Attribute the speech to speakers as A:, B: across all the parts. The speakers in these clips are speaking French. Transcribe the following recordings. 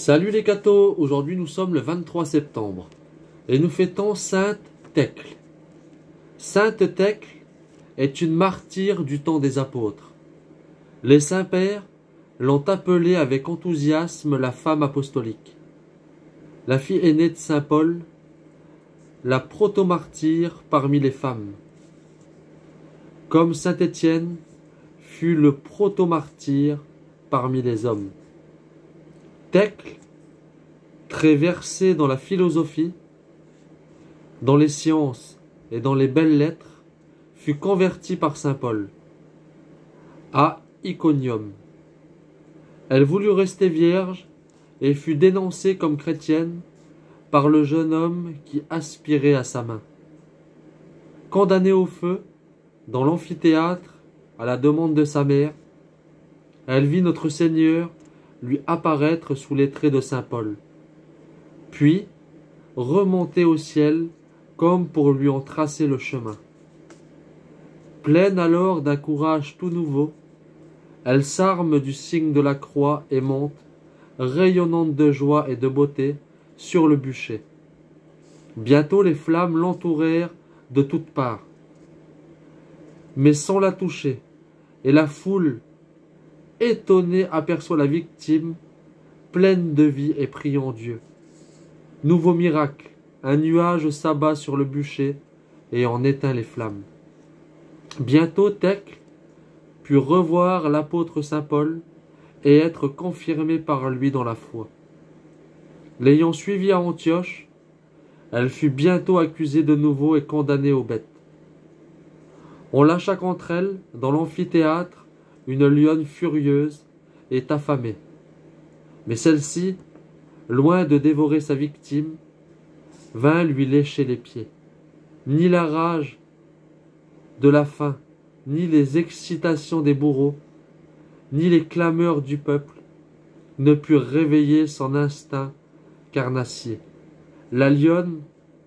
A: Salut les cathos, aujourd'hui nous sommes le 23 septembre et nous fêtons Sainte Thècle. Sainte Thècle est une martyre du temps des apôtres. Les saints-pères l'ont appelée avec enthousiasme la femme apostolique. La fille aînée de saint Paul, la proto-martyre parmi les femmes. Comme saint Étienne fut le proto-martyr parmi les hommes. Thècle, très versé dans la philosophie, dans les sciences et dans les belles lettres, fut convertie par saint Paul à Iconium. Elle voulut rester vierge et fut dénoncée comme chrétienne par le jeune homme qui aspirait à sa main. Condamnée au feu dans l'amphithéâtre à la demande de sa mère, elle vit notre Seigneur lui apparaître sous les traits de saint Paul, puis remonter au ciel comme pour lui en tracer le chemin. Pleine alors d'un courage tout nouveau, elle s'arme du signe de la croix et monte, rayonnante de joie et de beauté, sur le bûcher. Bientôt les flammes l'entourèrent de toutes parts, mais sans la toucher, et la foule, étonnée, aperçoit la victime, pleine de vie et priant Dieu. Nouveau miracle, un nuage s'abat sur le bûcher et en éteint les flammes. Bientôt Thècle put revoir l'apôtre saint Paul et être confirmée par lui dans la foi. L'ayant suivi à Antioche, elle fut bientôt accusée de nouveau et condamnée aux bêtes. On lâcha contre elle, dans l'amphithéâtre, une lionne furieuse et affamée. Mais celle-ci, loin de dévorer sa victime, vint lui lécher les pieds. Ni la rage de la faim, ni les excitations des bourreaux, ni les clameurs du peuple ne purent réveiller son instinct carnassier. La lionne,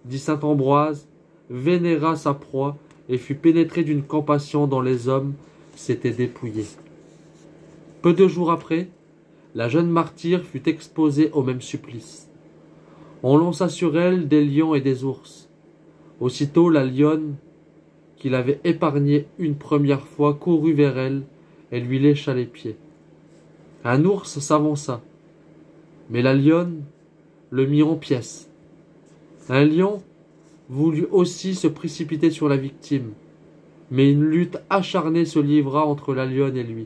A: dit saint Ambroise, vénéra sa proie et fut pénétrée d'une compassion dont les hommes s'étaient dépouillés. Peu de jours après, la jeune martyre fut exposée au même supplice. On lança sur elle des lions et des ours. Aussitôt la lionne, qui l'avait épargnée une première fois, courut vers elle et lui lécha les pieds. Un ours s'avança, mais la lionne le mit en pièces. Un lion voulut aussi se précipiter sur la victime, mais une lutte acharnée se livra entre la lionne et lui,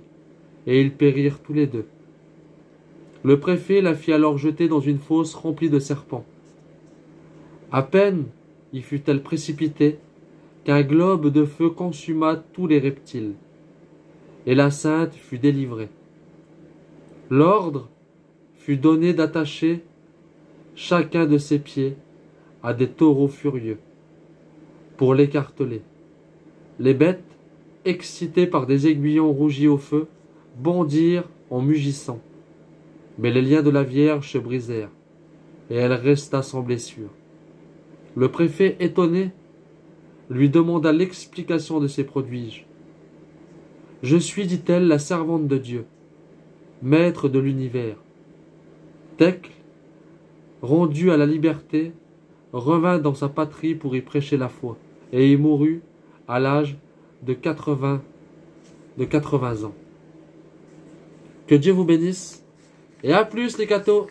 A: et ils périrent tous les deux. Le préfet la fit alors jeter dans une fosse remplie de serpents. À peine y fut-elle précipitée qu'un globe de feu consuma tous les reptiles, et la sainte fut délivrée. L'ordre fut donné d'attacher chacun de ses pieds à des taureaux furieux, pour l'écarteler. Les bêtes, excitées par des aiguillons rougis au feu, bondirent en mugissant. Mais les liens de la Vierge se brisèrent, et elle resta sans blessure. Le préfet, étonné, lui demanda l'explication de ces prodiges. « Je suis, dit-elle, la servante de Dieu, maître de l'univers. » Thècle, rendue à la liberté, revint dans sa patrie pour y prêcher la foi, et y mourut à l'âge de 80 ans. Que Dieu vous bénisse, et à plus les cathos!